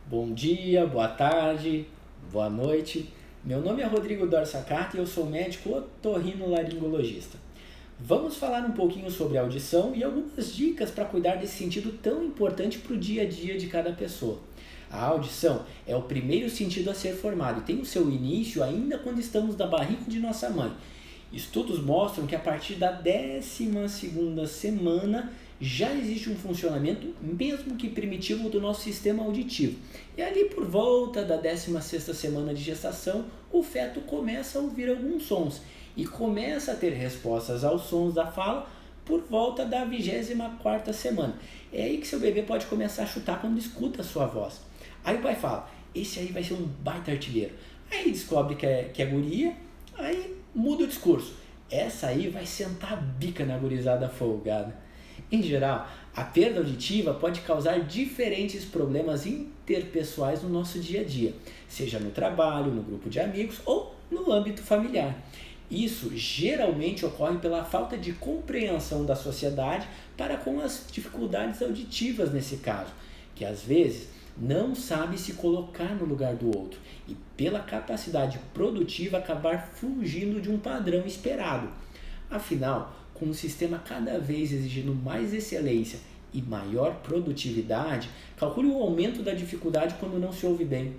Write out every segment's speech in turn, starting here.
Bom dia, boa tarde, boa noite. Meu nome é Rodrigo Dorsacata e eu sou médico otorrinolaringologista. Vamos falar um pouquinho sobre audição e algumas dicas para cuidar desse sentido tão importante para o dia a dia de cada pessoa. A audição é o primeiro sentido a ser formado e tem o seu início ainda quando estamos na barriga de nossa mãe. Estudos mostram que a partir da 12ª semana já existe um funcionamento, mesmo que primitivo, do nosso sistema auditivo. E ali por volta da 16ª semana de gestação, o feto começa a ouvir alguns sons e começa a ter respostas aos sons da fala por volta da 24ª semana. É aí que seu bebê pode começar a chutar quando escuta a sua voz. Aí o pai fala, esse aí vai ser um baita artilheiro. Aí descobre que é guria, aí muda o discurso. Essa aí vai sentar a bica na gurizada folgada. Em geral, a perda auditiva pode causar diferentes problemas interpessoais no nosso dia a dia, seja no trabalho, no grupo de amigos ou no âmbito familiar. Isso geralmente ocorre pela falta de compreensão da sociedade para com as dificuldades auditivas nesse caso, que às vezes não sabe se colocar no lugar do outro e pela capacidade produtiva acabar fugindo de um padrão esperado. Afinal, com um sistema cada vez exigindo mais excelência e maior produtividade, calcule o aumento da dificuldade quando não se ouve bem.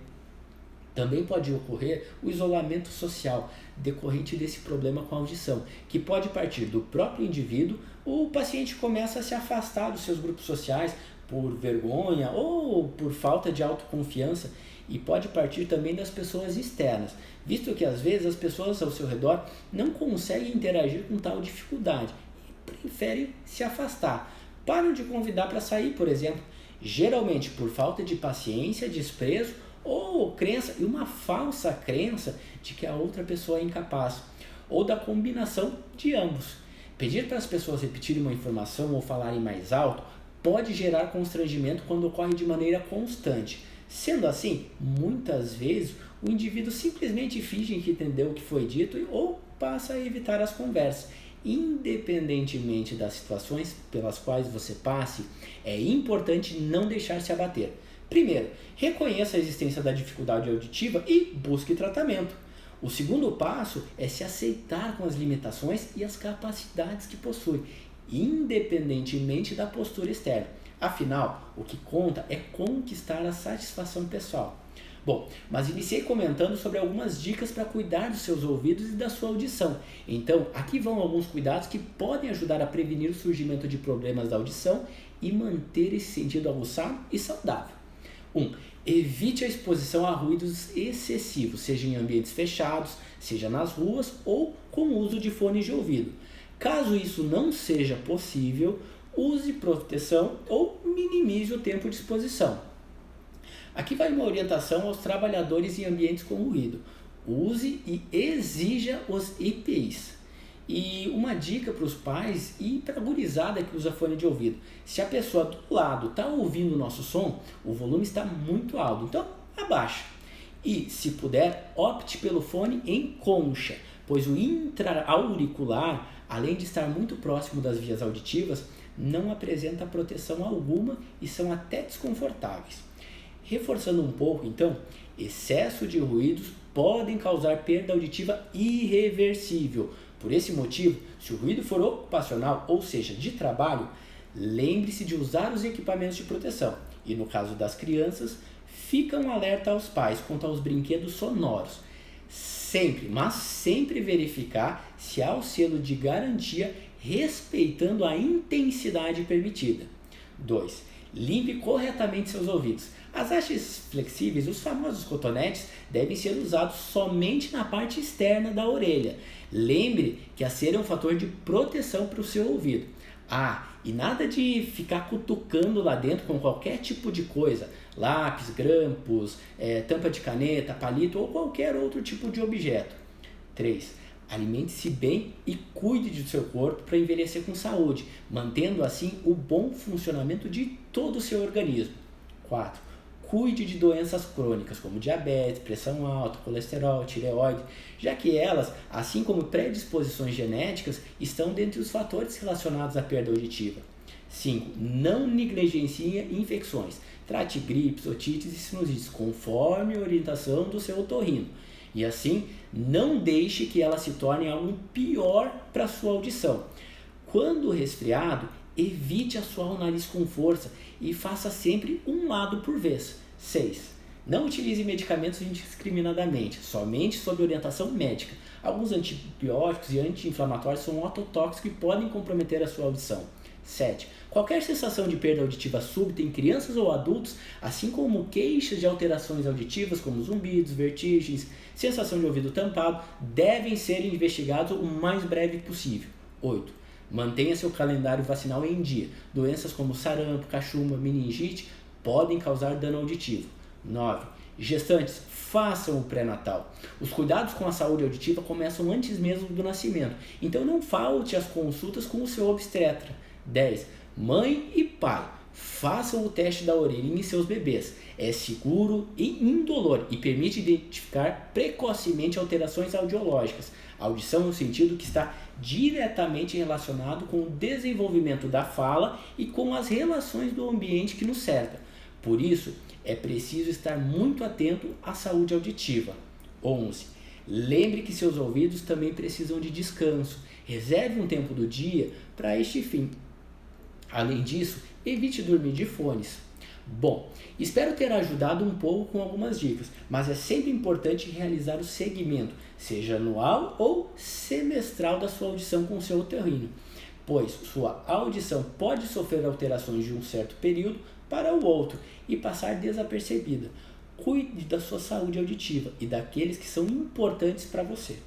Também pode ocorrer o isolamento social decorrente desse problema com a audição, que pode partir do próprio indivíduo, ou o paciente começa a se afastar dos seus grupos sociais por vergonha ou por falta de autoconfiança, e pode partir também das pessoas externas, visto que às vezes as pessoas ao seu redor não conseguem interagir com tal dificuldade e preferem se afastar. Param de convidar para sair, por exemplo, geralmente por falta de paciência, desprezo ou crença, e uma falsa crença de que a outra pessoa é incapaz, ou da combinação de ambos. Pedir para as pessoas repetirem uma informação ou falarem mais alto pode gerar constrangimento quando ocorre de maneira constante. Sendo assim, muitas vezes o indivíduo simplesmente finge que entendeu o que foi dito ou passa a evitar as conversas. Independentemente das situações pelas quais você passe, é importante não deixar se abater. Primeiro, reconheça a existência da dificuldade auditiva e busque tratamento. O segundo passo é se aceitar com as limitações e as capacidades que possui, independentemente da postura externa. Afinal, o que conta é conquistar a satisfação pessoal. Bom, mas iniciei comentando sobre algumas dicas para cuidar dos seus ouvidos e da sua audição. Então, aqui vão alguns cuidados que podem ajudar a prevenir o surgimento de problemas da audição e manter esse sentido aguçado e saudável. 1. Evite a exposição a ruídos excessivos, seja em ambientes fechados, seja nas ruas ou com o uso de fones de ouvido. Caso isso não seja possível, use proteção ou minimize o tempo de exposição. Aqui vai uma orientação aos trabalhadores em ambientes com ruído. Use e exija os EPIs. E uma dica para os pais e para a gurizada que usa fone de ouvido. Se a pessoa do lado está ouvindo o nosso som, o volume está muito alto, então abaixa. E, se puder, opte pelo fone em concha, pois o intra-auricular, além de estar muito próximo das vias auditivas, não apresenta proteção alguma e são até desconfortáveis. Reforçando um pouco, então, excesso de ruídos podem causar perda auditiva irreversível. Por esse motivo, se o ruído for ocupacional, ou seja, de trabalho, lembre-se de usar os equipamentos de proteção. E no caso das crianças, fica um alerta aos pais quanto aos brinquedos sonoros. Sempre, mas sempre verificar se há o selo de garantia respeitando a intensidade permitida. 2. Limpe corretamente seus ouvidos. As hastes flexíveis, os famosos cotonetes, devem ser usados somente na parte externa da orelha. Lembre que a cera é um fator de proteção para o seu ouvido. E nada de ficar cutucando lá dentro com qualquer tipo de coisa, lápis, grampos, tampa de caneta, palito ou qualquer outro tipo de objeto. 3. Alimente-se bem e cuide do seu corpo para envelhecer com saúde, mantendo assim o bom funcionamento de todo o seu organismo. 4. Cuide de doenças crônicas como diabetes, pressão alta, colesterol, tireoide, já que elas, assim como predisposições genéticas, estão dentre os fatores relacionados à perda auditiva. 5. Não negligencie infecções. Trate gripes, otites e sinusites conforme a orientação do seu otorrino. E assim, não deixe que ela se torne algo pior para a sua audição. Quando resfriado, evite assoar o nariz com força e faça sempre um lado por vez. 6. Não utilize medicamentos indiscriminadamente, somente sob orientação médica. Alguns antibióticos e anti-inflamatórios são ototóxicos e podem comprometer a sua audição. 7. Qualquer sensação de perda auditiva súbita em crianças ou adultos, assim como queixas de alterações auditivas como zumbidos, vertigens, sensação de ouvido tampado, devem ser investigados o mais breve possível. 8. Mantenha seu calendário vacinal em dia. Doenças como sarampo, cachumba, meningite podem causar dano auditivo. 9. Gestantes, façam o pré-natal. Os cuidados com a saúde auditiva começam antes mesmo do nascimento, então não falte às consultas com o seu obstetra. 10. Mãe e pai, façam o teste da orelha em seus bebês. É seguro e indolor e permite identificar precocemente alterações audiológicas. A audição é um sentido que está diretamente relacionado com o desenvolvimento da fala e com as relações do ambiente que nos cerca. Por isso, é preciso estar muito atento à saúde auditiva. 11. Lembre que seus ouvidos também precisam de descanso. Reserve um tempo do dia para este fim. Além disso, evite dormir de fones. Bom, espero ter ajudado um pouco com algumas dicas, mas é sempre importante realizar o segmento, seja anual ou semestral da sua audição com o seu otorrino, pois sua audição pode sofrer alterações de um certo período para o outro e passar desapercebida. Cuide da sua saúde auditiva e daqueles que são importantes para você.